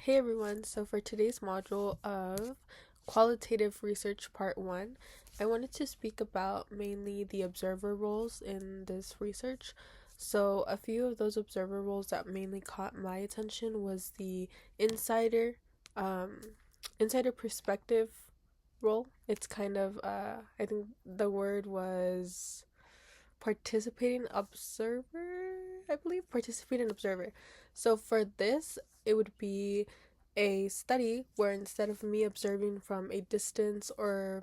Hey everyone, so for today's module of Qualitative Research Part 1, I wanted to speak about mainly the observer roles in this research. So a few of those observer roles that mainly caught my attention was the insider, um, insider perspective role. It's kind of, I think the word was participating observer, I believe, participating observer. So for this, it would be a study where instead of me observing from a distance, or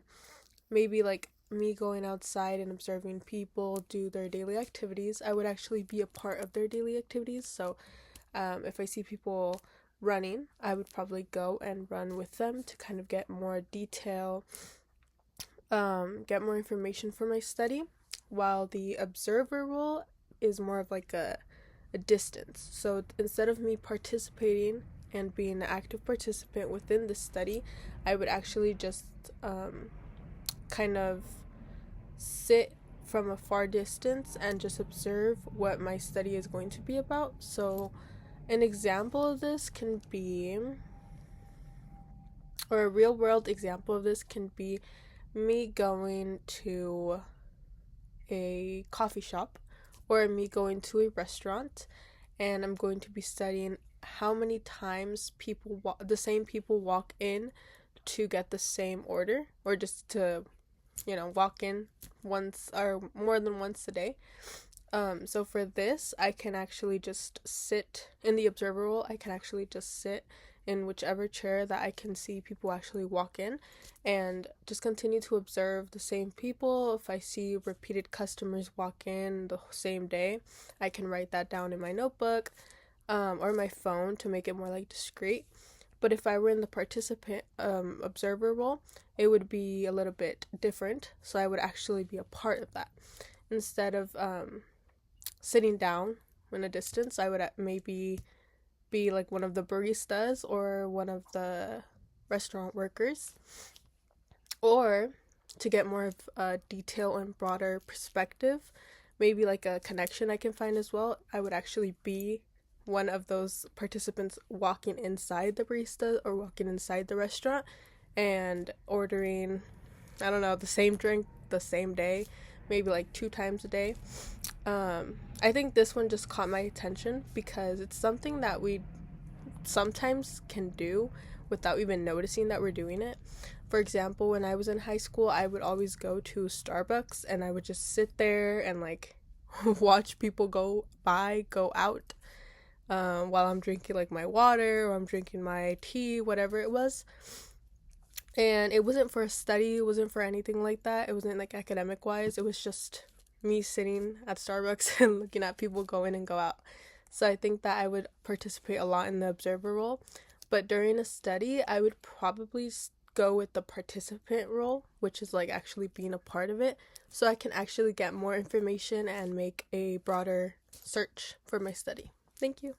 maybe like me going outside and observing people do their daily activities, I would actually be a part of their daily activities. So if I see people running, I would probably go and run with them to kind of get more detail, get more information for my study, while the observer role is more of like a distance. So instead of me participating and being an active participant within the study, I would actually just kind of sit from a far distance and just observe what my study is going to be about. So an example of this can be, or a real world example of this can be me going to a coffee shop or me going to a restaurant, and I'm going to be studying how many times the same people walk in to get the same order, or just to walk in once or more than once a day. So for this, I can actually just sit in the observer role. I can actually just sit in whichever chair that I can see people actually walk in, and just continue to observe the same people. If I see repeated customers walk in the same day, I can write that down in my notebook or my phone to make it more like discreet. But if I were in the participant observer role, it would be a little bit different. So I would actually be a part of that. Instead of sitting down in a distance, I would maybe be like one of the baristas or one of the restaurant workers. Or to get more of a detail and broader perspective, maybe like a connection I can find as well, I would actually be one of those participants walking inside the barista or walking inside the restaurant and ordering, I don't know, the same drink the same day, maybe like 2 times a day. I think this one just caught my attention because it's something that we sometimes can do without even noticing that we're doing it. For example, when I was in high school, I would always go to Starbucks and I would just sit there and like watch people go out, while I'm drinking like my water or I'm drinking my tea, whatever it was. And it wasn't for a study, it wasn't for anything like that. It wasn't like academic wise. It was just me sitting at Starbucks and looking at people go in and go out. So I think that I would participate a lot in the observer role. But during a study, I would probably go with the participant role, which is like actually being a part of it. So I can actually get more information and make a broader search for my study. Thank you.